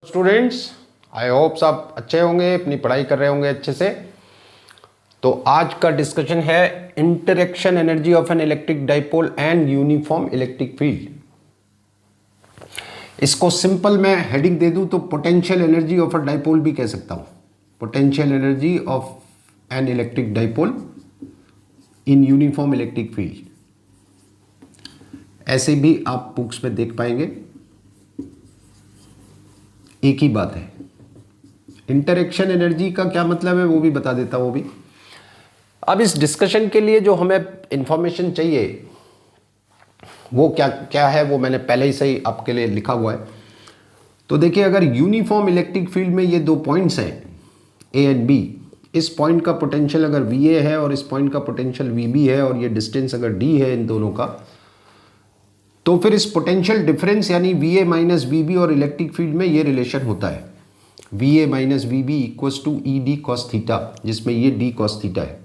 Students, I hope सब अच्छे होंगे, अपनी पढ़ाई कर रहे होंगे अच्छे से। तो आज का डिस्कशन है interaction energy of an electric dipole and uniform electric field. इसको सिंपल मैं हेडिंग दे दूं तो potential energy of a dipole भी कह सकता हूं। Potential energy of an electric dipole in uniform electric field, ऐसे भी आप बुक्स में देख पाएंगे। एक ही बात है। इंटरेक्शन एनर्जी का क्या मतलब है वो भी बता देता हूं। भी अब इस डिस्कशन के लिए जो हमें इंफॉर्मेशन चाहिए वो क्या क्या है, वो मैंने पहले ही सही आपके लिए लिखा हुआ है। तो देखिए, अगर यूनिफॉर्म इलेक्ट्रिक फील्ड में ये दो पॉइंट्स हैं ए एंड बी, इस पॉइंट का पोटेंशियल अगर वी ए है और इस पॉइंट का पोटेंशियल वी बी है और ये डिस्टेंस अगर डी है इन दोनों का, तो फिर इस पोटेंशियल डिफरेंस यानी V A minus V B और इलेक्ट्रिक फील्ड में ये रिलेशन होता है V A minus V B equals to E D cos theta, जिसमें ये डी कॉस थीटा है।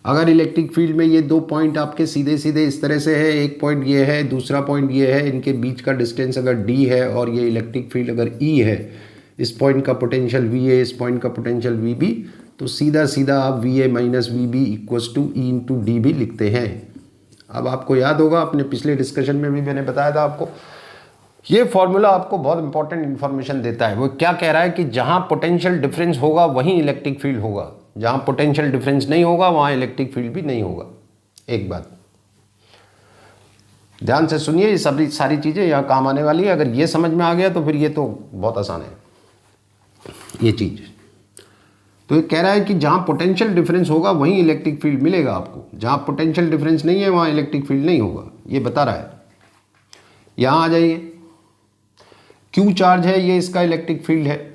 अगर इलेक्ट्रिक फील्ड में ये दो पॉइंट आपके सीधे सीधे इस तरह से है, एक पॉइंट ये है, दूसरा पॉइंट ये है, इनके बीच का डिस्टेंस अगर डी है और ये इलेक्ट्रिक फील्ड अगर ई है, इस पॉइंट का पोटेंशियल वी ए, इस पॉइंट का पोटेंशियल वी बी, तो सीधा सीधा आप V A minus V B equals to E into D भी लिखते हैं। अब आपको याद होगा, अपने पिछले डिस्कशन में भी मैंने बताया था आपको, ये फॉर्मूला आपको बहुत इंपॉर्टेंट इंफॉर्मेशन देता है। वो क्या कह रहा है कि जहां पोटेंशियल डिफरेंस होगा वहीं इलेक्ट्रिक फील्ड होगा, जहां पोटेंशियल डिफरेंस नहीं होगा वहां इलेक्ट्रिक फील्ड भी नहीं होगा। एक बात ध्यान से सुनिए, ये सभी सारी चीजें यहां काम आने वाली है। अगर ये समझ में आ गया तो फिर ये तो बहुत आसान है ये चीज। तो ये कह रहा है कि जहां पोटेंशियल डिफरेंस होगा वहीं इलेक्ट्रिक फील्ड मिलेगा आपको, जहां पोटेंशियल डिफरेंस नहीं है वहां इलेक्ट्रिक फील्ड नहीं होगा, ये बता रहा है। यहां आ जाइए, क्यू चार्ज है, ये इसका इलेक्ट्रिक फील्ड है।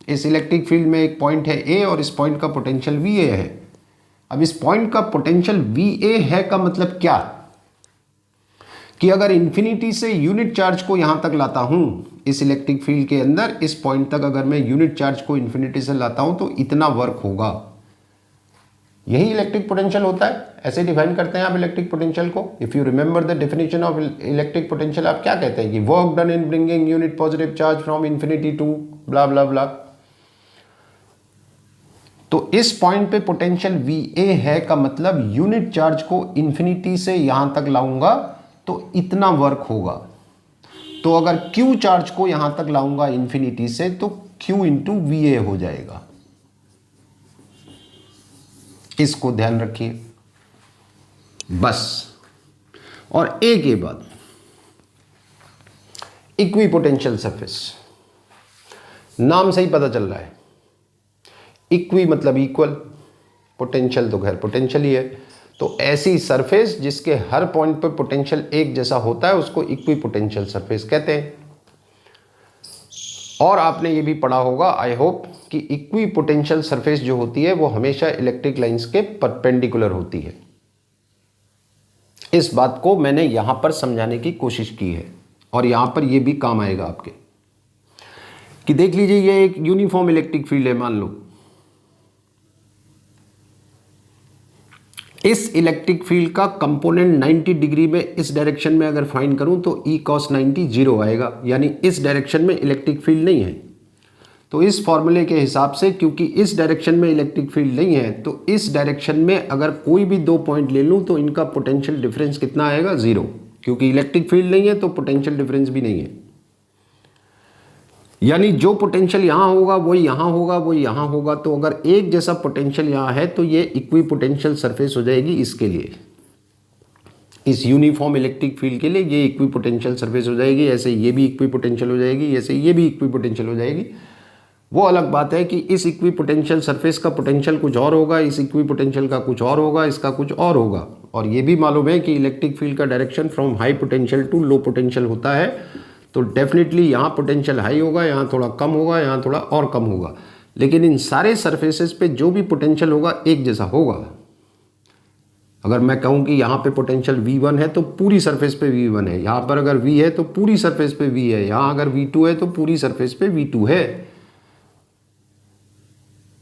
इस इलेक्ट्रिक फील्ड में एक पॉइंट है ए और इस पॉइंट का पोटेंशियल वी ए है। अब इस पॉइंट का पोटेंशियल वी ए है का मतलब क्या कि अगर इन्फिनिटी से यूनिट चार्ज को यहां तक लाता हूं, इस इलेक्ट्रिक फील्ड के अंदर इस पॉइंट तक अगर मैं यूनिट चार्ज को इन्फिनिटी से लाता हूं तो इतना वर्क होगा। यही इलेक्ट्रिक पोटेंशियल होता है। ऐसे डिफाइन करते हैं आप इलेक्ट्रिक पोटेंशियल को। If you remember the definition of electric potential, आप क्या कहते हैं कि work done in bringing unit positive charge from infinity to blah blah blah. तो इस पॉइंट पे पोटेंशियल वी ए है का मतलब यूनिट चार्ज को इन्फिनिटी से यहां तक लाऊंगा तो इतना वर्क होगा। तो अगर क्यू चार्ज को यहां तक लाऊंगा इन्फिनिटी से तो क्यू इंटू वी ए हो जाएगा। इसको ध्यान रखिए बस। और एक ये बात, इक्विपोटेंशियल सरफेस, नाम से ही पता चल रहा है। इक्वी मतलब इक्वल, पोटेंशियल तो खैर पोटेंशियल ही है। तो ऐसी सरफेस जिसके हर पॉइंट पर पोटेंशियल एक जैसा होता है उसको इक्विपोटेंशियल सरफेस कहते हैं। और आपने ये भी पढ़ा होगा आई होप कि इक्विपोटेंशियल सरफेस जो होती है वो हमेशा इलेक्ट्रिक लाइंस के परपेंडिकुलर होती है। इस बात को मैंने यहां पर समझाने की कोशिश की है और यहां पर ये भी काम आएगा आपके कि देख लीजिए, ये एक यूनिफॉर्म इलेक्ट्रिक फील्ड है। मान लो इस इलेक्ट्रिक फील्ड का कंपोनेंट 90 डिग्री में इस डायरेक्शन में अगर फाइंड करूं तो E cos 90 जीरो आएगा, यानी इस डायरेक्शन में इलेक्ट्रिक फील्ड नहीं है। तो इस फॉर्मूले के हिसाब से, क्योंकि इस डायरेक्शन में इलेक्ट्रिक फील्ड नहीं है, तो इस डायरेक्शन में अगर कोई भी दो पॉइंट ले लूं तो इनका पोटेंशियल डिफरेंस कितना आएगा? जीरो। क्योंकि इलेक्ट्रिक फील्ड नहीं है तो पोटेंशियल डिफरेंस भी नहीं है। यानी जो पोटेंशियल यहां होगा वही यहां होगा, वही यहां होगा। तो अगर एक जैसा पोटेंशियल यहां है तो ये इक्विपोटेंशियल सरफेस हो जाएगी इसके लिए, इस यूनिफॉर्म इलेक्ट्रिक फील्ड के लिए ये इक्विपोटेंशियल सरफेस हो जाएगी। ऐसे ये भी इक्विपोटेंशियल हो जाएगी, ऐसे ये भी इक्विपोटेंशियल हो जाएगी। वो अलग बात है कि इस इक्विपोटेंशियल सरफेस का पोटेंशियल कुछ और होगा, इस इक्विपोटेंशियल का कुछ और होगा, इसका कुछ और होगा। और ये भी मालूम है कि इलेक्ट्रिक फील्ड का direction from high potential to low potential होता है। तो डेफिनेटली यहाँ पोटेंशियल हाई होगा, यहाँ थोड़ा कम होगा, यहाँ थोड़ा और कम होगा, लेकिन इन सारे सरफेसेस पे जो भी पोटेंशियल होगा एक जैसा होगा। अगर मैं कहूँ कि यहाँ पे पोटेंशियल V1 है तो पूरी सरफेस पे V1 है, यहाँ पर अगर V है तो पूरी सरफेस पे V है, यहाँ अगर V2 है तो पूरी सरफेस पे V2 है।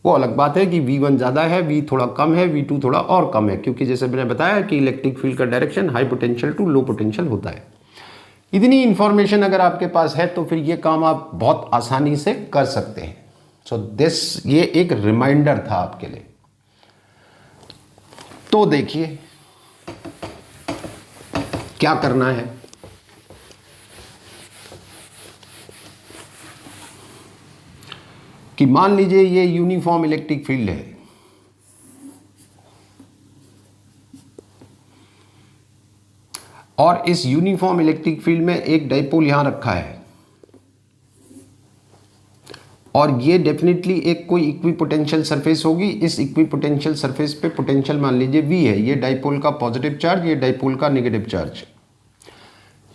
वो अलग बात है कि V1 ज़्यादा है, V थोड़ा कम है, V2 थोड़ा और कम है, क्योंकि जैसे मैंने बताया कि इलेक्ट्रिक फील्ड का direction high potential to low potential होता है। इतनी इंफॉर्मेशन अगर आपके पास है तो फिर ये काम आप बहुत आसानी से कर सकते हैं। सो दिस, ये एक रिमाइंडर था आपके लिए। तो देखिए क्या करना है। कि मान लीजिए ये यूनिफॉर्म इलेक्ट्रिक फील्ड है, और इस यूनिफॉर्म इलेक्ट्रिक फील्ड में एक डाइपोल यहां रखा है, और ये डेफिनेटली एक कोई इक्विपोटेंशियल सरफेस होगी। इस इक्विपोटेंशियल सरफेस पे पोटेंशियल मान लीजिए V है, ये डाइपोल का पॉजिटिव चार्ज, ये डाइपोल का नेगेटिव चार्ज।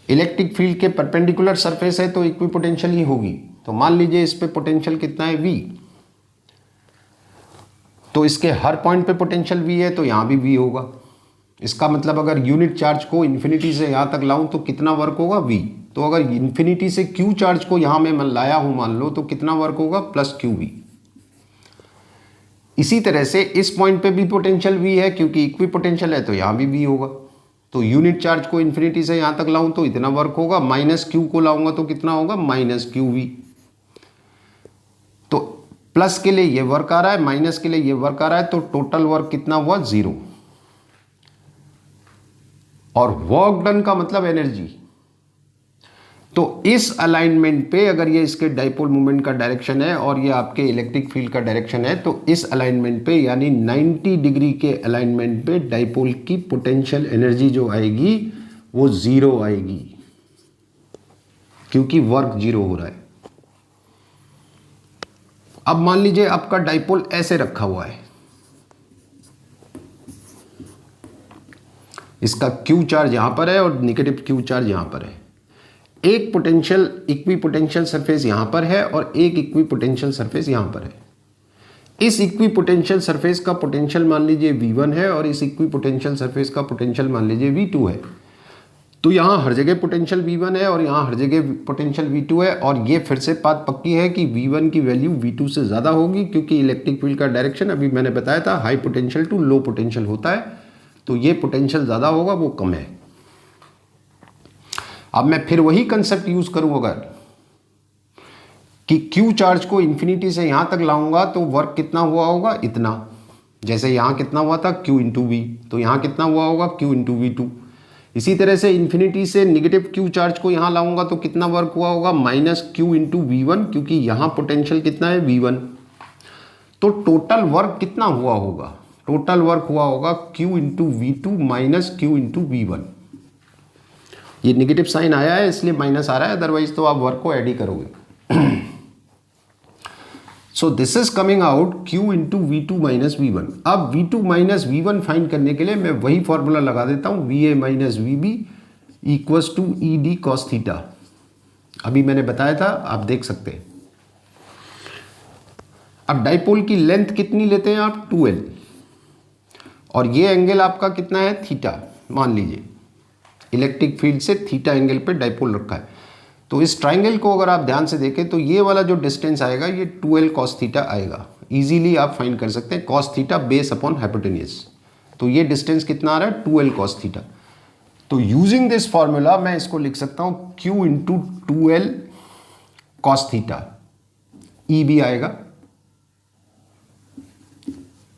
इलेक्ट्रिक फील्ड के परपेंडिकुलर सरफेस है तो इक्विपोटेंशियल ही होगी। तो मान लीजिए इस पे पोटेंशियल कितना है V, तो इसके हर पॉइंट पे पोटेंशियल V है तो यहां भी V होगा। इसका मतलब अगर यूनिट चार्ज को इन्फिनिटी से यहां तक लाऊं तो कितना वर्क होगा V। तो अगर इन्फिनिटी से Q चार्ज को यहां मैं लाया हूं मान लो, तो कितना वर्क होगा, प्लस QV। इसी तरह से इस पॉइंट पे भी पोटेंशियल V है, क्योंकि इक्वी पोटेंशियल है तो यहां भी V होगा। तो यूनिट चार्ज को इन्फिनिटी से यहां तक लाऊं तो इतना वर्क होगा, माइनस Q को लाऊंगा तो कितना होगा, माइनस QV। तो प्लस के लिए ये वर्क आ रहा है, माइनस के लिए ये वर्क आ रहा है, तो टोटल वर्क कितना हुआ, 0। और वर्क डन का मतलब एनर्जी। तो इस अलाइनमेंट पे अगर ये इसके डाइपोल मोमेंट का डायरेक्शन है और ये आपके इलेक्ट्रिक फील्ड का डायरेक्शन है, तो इस अलाइनमेंट पे यानी 90 डिग्री के अलाइनमेंट पे डाइपोल की पोटेंशियल एनर्जी जो आएगी वो 0 आएगी, क्योंकि वर्क 0 हो रहा है। अब मान लीजिए आपका डाइपोल ऐसे रखा हुआ है, इसका Q चार्ज यहां पर है और नेगेटिव Q चार्ज यहां पर है। एक पोटेंशियल इक्वी पोटेंशियल सरफेस यहां पर है और एक इक्वी पोटेंशियल सरफेस यहां पर है। इस इक्वी पोटेंशियल सरफेस का पोटेंशियल मान लीजिए V1 है और इस इक्वी पोटेंशियल सरफेस का पोटेंशियल मान लीजिए V2 है। तो यहां हर जगह पोटेंशियल V1 है और यहां हर जगह पोटेंशियल V2 है, और ये फिर से बात पक्की है कि V1 की वैल्यू V2 से ज़्यादा होगी, क्योंकि इलेक्ट्रिक फील्ड का डायरेक्शन अभी मैंने बताया था high potential to low potential होता है। तो ये पोटेंशियल ज़्यादा होगा, वो कम है। अब मैं फिर वही कंसेप्ट यूज करूं अगर कि Q चार्ज को इन्फिनिटी से यहां तक लाऊंगा तो वर्क कितना हुआ होगा, इतना। जैसे यहां कितना हुआ था, Q इंटू वी, तो यहां कितना हुआ होगा, Q इंटू V2। इसी तरह से इन्फिनिटी से निगेटिव Q चार्ज को यहां लाऊंगा तो कितना वर्क हुआ होगा, माइनस Q इंटू V1, क्योंकि यहां पोटेंशियल कितना है, V1। तो टोटल वर्क कितना हुआ होगा, टोटल वर्क हुआ होगा Q into V2 minus Q into V1। ये नेगेटिव साइन आया है इसलिए माइनस आ रहा है, अदरवाइज तो आप वर्क को ऐड ही करोगे। सो this is coming out Q into V2 minus V1। अब V2 माइनस V1 फाइंड करने के लिए मैं वही फॉर्मूला लगा देता हूं, VA minus VB equals to ED cos theta. अभी मैंने बताया था, आप देख सकते हैं। अब डाइपोल की लेंथ कितनी लेते हैं आप, 2L, और ये एंगल आपका कितना है, थीटा। मान लीजिए इलेक्ट्रिक फील्ड से थीटा एंगल पे डाइपोल रखा है। तो इस ट्राइंगल को अगर आप ध्यान से देखें तो ये वाला जो डिस्टेंस आएगा ये 2L कॉस थीटा आएगा। इजीली आप फाइंड कर सकते हैं, cos theta base upon hypotenuse. तो ये डिस्टेंस कितना आ रहा है, 2L कॉस थीटा। तो यूजिंग दिस फॉर्मूला मैं इसको लिख सकता हूँ Q into 2L cos theta. E भी आएगा,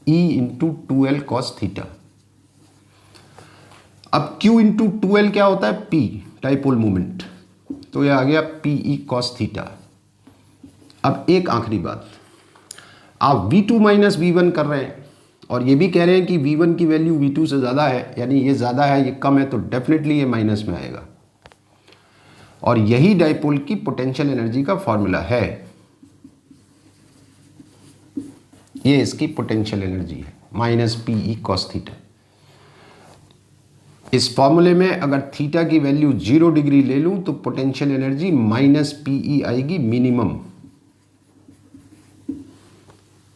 E into 2L cos theta. अब Q इंटू 2L क्या होता है, P डाइपोल मोमेंट, तो ये आ गया PE कॉस थीटा। अब एक आखिरी बात, आप V2 माइनस V1 कर रहे हैं और ये भी कह रहे हैं कि V1 की वैल्यू V2 से ज़्यादा है, यानी ये ज़्यादा है ये कम है, तो डेफिनेटली ये माइनस में आएगा। और यही डाइपोल की पोटेंशियल एनर्जी का फॉर्मूला है, ये इसकी पोटेंशियल एनर्जी है, माइनस PE कॉस थीटा। इस फॉर्मूले में अगर थीटा की वैल्यू 0 डिग्री ले लूं तो पोटेंशियल एनर्जी माइनस PE आएगी मिनिमम।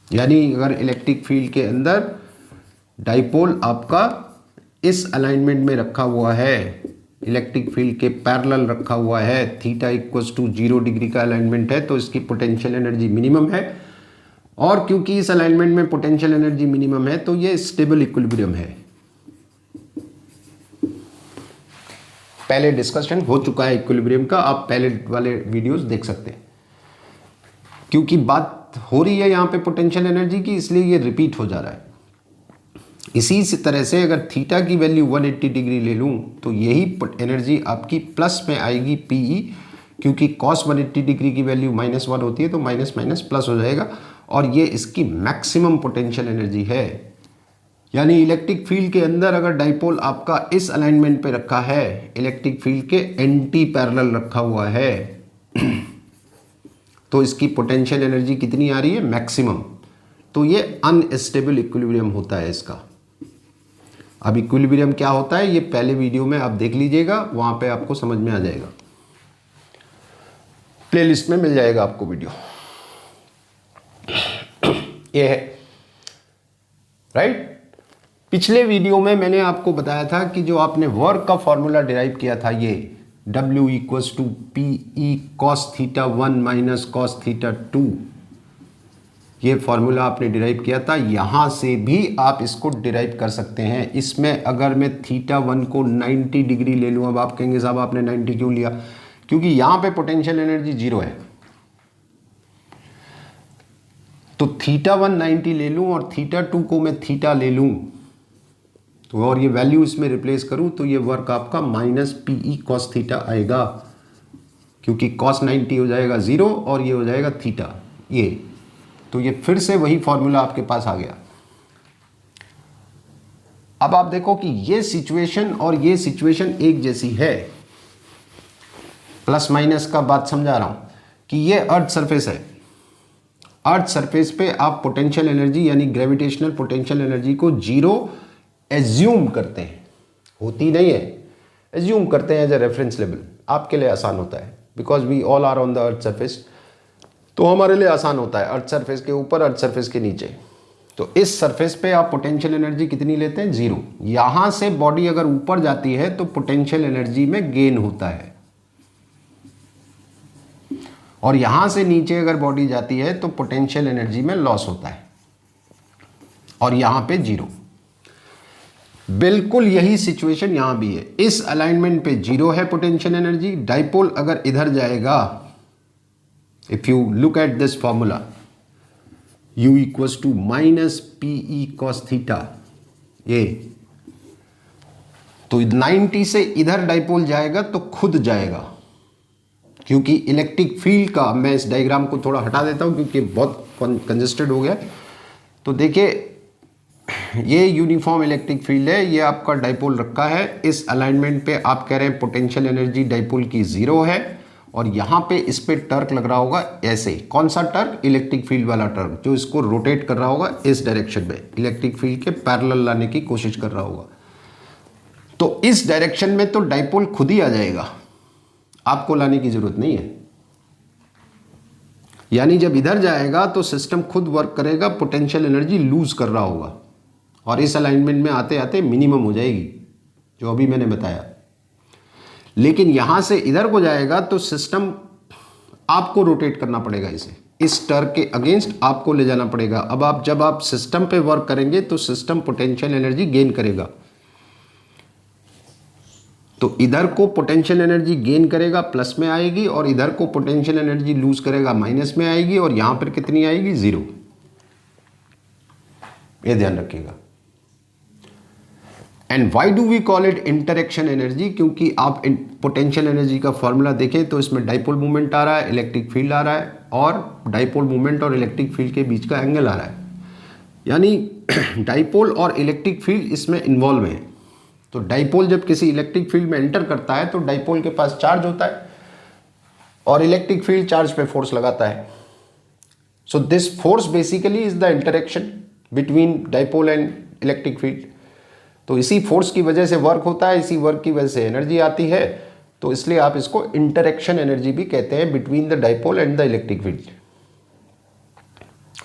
यानी अगर इलेक्ट्रिक फील्ड के अंदर डाइपोल आपका इस अलाइनमेंट में रखा हुआ है, इलेक्ट्रिक फील्ड के पैरेलल रखा हुआ है, थीटा इक्वल्स टू 0 डिग्री का अलाइनमेंट है, तो इसकी पोटेंशियल एनर्जी मिनिमम है। और क्योंकि इस अलाइनमेंट में पोटेंशियल एनर्जी मिनिमम है तो ये स्टेबल इक्विलिब्रियम है। पहले डिस्कशन हो चुका है इक्विलिब्रियम का, आप पहले वाले वीडियोस देख सकते हैं। क्योंकि बात हो रही है यहाँ पे पोटेंशियल एनर्जी की, इसलिए ये रिपीट हो जा रहा है। इसी तरह से अगर थीटा की वैल्यू 180 डिग्री ले लूँ तो यही एनर्जी आपकी प्लस में आएगी पीई, क्योंकि कॉस 180 डिग्री की वैल्यू -1 होती है तो माइनस माइनस प्लस हो जाएगा, और ये इसकी मैक्सिमम पोटेंशियल एनर्जी है। यानी इलेक्ट्रिक फील्ड के अंदर अगर डाइपोल आपका इस अलाइनमेंट पे रखा है, इलेक्ट्रिक फील्ड के एंटी पैरेलल रखा हुआ है तो इसकी पोटेंशियल एनर्जी कितनी आ रही है? मैक्सिमम। तो ये अनस्टेबल इक्विलिब्रियम होता है इसका। अब इक्विलिब्रियम क्या होता है ये पहले वीडियो में आप देख लीजिएगा, वहां पे आपको समझ में आ जाएगा, प्लेलिस्ट में मिल जाएगा आपको वीडियो। ये है राइट। पिछले वीडियो में मैंने आपको बताया था कि जो आपने वर्क का फॉर्मूला डिराइव किया था, ये W = PE cos θ1 - cos θ2, ये फॉर्मूला आपने डिराइव किया था। यहां से भी आप इसको डिराइव कर सकते हैं। इसमें अगर मैं θ1 को 90 डिग्री ले लूं, अब आप कहेंगे साहब आपने 90 क्यों लिया? क्योंकि यहां पे पोटेंशियल एनर्जी 0 है, तो θ1 90 ले लूं और θ2 को मैं थीटा ले लूं तो, और ये वैल्यू इसमें रिप्लेस करूं तो ये वर्क आपका -PE cos θ आएगा, क्योंकि cos 90 हो जाएगा 0 और ये हो जाएगा थीटा, ये तो ये फिर से वही फॉर्मूला आपके पास आ गया। अब आप देखो कि ये सिचुएशन और ये सिचुएशन एक जैसी है, प्लस माइनस का बात समझा रहा हूं कि ये अर्थ सरफेस है। अर्थ सरफेस पे आप पोटेंशियल एनर्जी यानी ग्रेविटेशनल पोटेंशियल एनर्जी को 0 एज्यूम करते हैं, होती नहीं है, एज्यूम करते हैं एज ए रेफरेंस लेवल। आपके लिए आसान होता है, because we all are on the earth surface, तो हमारे लिए आसान होता है अर्थ सरफेस के ऊपर, अर्थ सरफेस के नीचे। तो इस सरफेस पे आप पोटेंशियल एनर्जी कितनी लेते हैं? 0। यहां से बॉडी अगर ऊपर जाती है तो पोटेंशियल एनर्जी में गेन होता है, और यहां से नीचे अगर बॉडी जाती है तो पोटेंशियल एनर्जी में लॉस होता है, और यहां पे 0। बिल्कुल यही सिचुएशन यहां भी है। इस अलाइनमेंट पे 0 है पोटेंशियल एनर्जी। डाइपोल अगर इधर जाएगा, if you look at this formula, U = -PE cos θ, ये तो 90 से इधर डाइपोल जाएगा तो खुद जाएगा, क्योंकि इलेक्ट्रिक फील्ड का, मैं इस डायग्राम को थोड़ा हटा देता हूं क्योंकि बहुत कंजेस्टेड हो गया। तो देखिए ये यूनिफॉर्म इलेक्ट्रिक फील्ड है, ये आपका डाइपोल रखा है। इस अलाइनमेंट पे आप कह रहे हैं पोटेंशियल एनर्जी डाइपोल की 0 है, और यहां पे इस पे टर्क लग रहा होगा ऐसे। कौन सा टर्क? इलेक्ट्रिक फील्ड वाला टर्क, जो इसको रोटेट कर रहा होगा इस डायरेक्शन में, इलेक्ट्रिक फील्ड के पैरेलल लाने की कोशिश कर रहा होगा। तो इस डायरेक्शन में तो डाइपोल खुद ही आ जाएगा, आपको लाने की जरूरत नहीं है। यानी जब इधर जाएगा तो सिस्टम खुद वर्क करेगा, पोटेंशियल एनर्जी लूज कर रहा होगा, और इस अलाइनमेंट में आते आते मिनिमम हो जाएगी, जो अभी मैंने बताया। लेकिन यहां से इधर को जाएगा तो सिस्टम आपको रोटेट करना पड़ेगा, इसे इस टर्क के अगेंस्ट आपको ले जाना पड़ेगा। अब जब आप सिस्टम पे वर्क करेंगे तो सिस्टम पोटेंशियल एनर्जी गेन करेगा, तो इधर को पोटेंशियल एनर्जी गेन करेगा, प्लस में आएगी, और इधर को पोटेंशियल एनर्जी लूज करेगा, माइनस में आएगी, और यहां पर कितनी आएगी? 0। ये ध्यान रखिएगा। And why do we call it interaction energy? क्योंकि आप पोटेंशियल एनर्जी का फॉर्मूला देखें तो इसमें डाइपोल मूवमेंट आ रहा है, इलेक्ट्रिक फील्ड आ रहा है, और डाइपोल मूवमेंट और इलेक्ट्रिक फील्ड के बीच का एंगल आ रहा है, यानी डाइपोल और इलेक्ट्रिक फील्ड इसमें इन्वॉल्व है। तो डाइपोल जब किसी इलेक्ट्रिक फील्ड में एंटर करता है तो डाइपोल के पास चार्ज होता है, और इलेक्ट्रिक फील्ड चार्ज पे फोर्स लगाता है। So this force basically is the interaction between dipole and electric field. तो इसी फोर्स की वजह से वर्क होता है, इसी वर्क की वजह से एनर्जी आती है, तो इसलिए आप इसको इंटरेक्शन एनर्जी भी कहते हैं between the dipole and the electric field,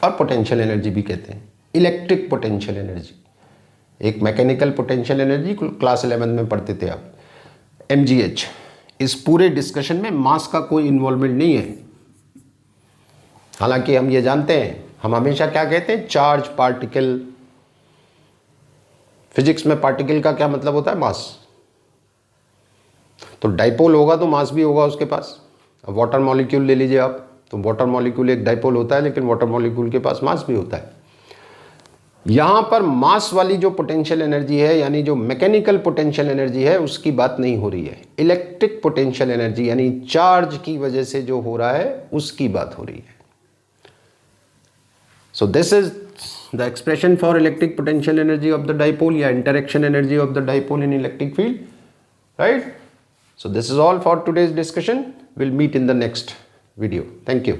और पोटेंशियल एनर्जी भी कहते हैं, इलेक्ट्रिक पोटेंशियल एनर्जी। एक मैकेनिकल पोटेंशियल एनर्जी क्लास 11 में पढ़ते थे आप, mgh। इस पूरे डिस्कशन में मास का कोई इन्वॉल्वमेंट नहीं है। हालांकि हम ये जानते हैं, हम हमेशा क्या कहते हैं? Charge, particle. फिजिक्स में पार्टिकल का क्या मतलब होता है? मास। तो डाइपोल होगा तो मास भी होगा उसके पास। अब वाटर मॉलिक्यूल ले लीजिए आप, तो वाटर मॉलिक्यूल एक डाइपोल होता है, लेकिन वाटर मॉलिक्यूल के पास मास भी होता है। यहां पर मास वाली जो पोटेंशियल एनर्जी है, यानी जो मैकेनिकल पोटेंशियल एनर्जी है, उसकी बात नहीं हो रही है। इलेक्ट्रिक पोटेंशियल एनर्जी यानी चार्ज की वजह से जो हो रहा है उसकी बात हो रही है। So this is the expression for electric potential energy of the dipole या interaction energy of the dipole in electric field, right? So this is all for today's discussion. We'll meet in the next video. Thank you.